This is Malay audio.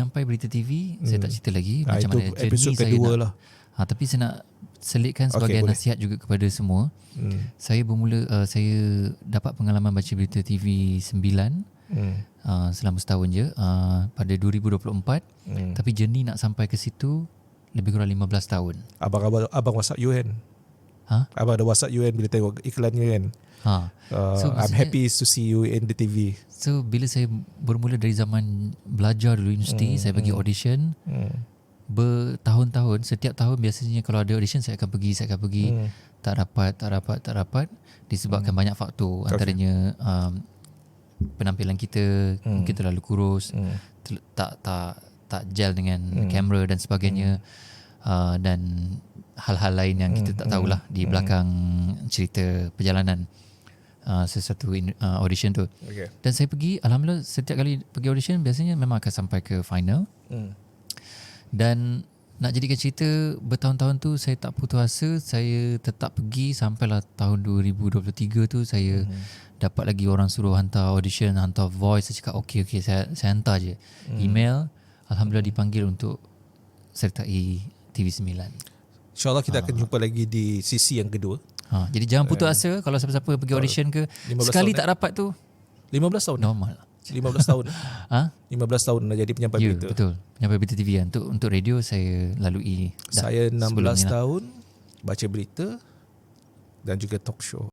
penyampai berita TV, saya tak cerita lagi macam itu mana episod journey saya kedua nak, lah. tapi saya nak selitkan sebagai boleh. nasihat juga kepada semua. Saya bermula, saya dapat pengalaman baca berita TV 9 selama setahun je pada 2024. Tapi journey nak sampai ke situ lebih kurang 15 tahun. Abang WhatsApp you kan? Abang ada WhatsApp you kan bila tengok iklannya kan? So, I'm happy to see you in the TV. So bila saya bermula dari zaman belajar dulu universiti, saya pergi audition bertahun-tahun. Setiap tahun biasanya kalau ada audition saya akan pergi. Tak dapat disebabkan banyak faktor. Antaranya penampilan kita mungkin terlalu kurus, tak gel dengan kamera dan sebagainya, dan hal-hal lain yang kita tak tahulah di belakang cerita perjalanan sesuatu audition tu. Dan saya pergi, alhamdulillah setiap kali pergi audition biasanya memang akan sampai ke final. Dan nak jadikan cerita, bertahun-tahun tu saya tak putus asa, saya tetap pergi sampailah tahun 2023 tu saya dapat lagi orang suruh hantar audition, hantar voice. Saya cakap okey saya hantar je email. Alhamdulillah dipanggil untuk sertai TV9. InsyaAllah kita akan jumpa lagi di sisi yang kedua. Jadi jangan putus asa kalau siapa-siapa pergi audition ke, sekali tak dapat tu 15 tahun normal. 15 tahun 15 tahun dah jadi penyampai berita. Betul, penyampai berita TV kan. Untuk radio saya lalui saya 16 tahun baca berita dan juga talk show.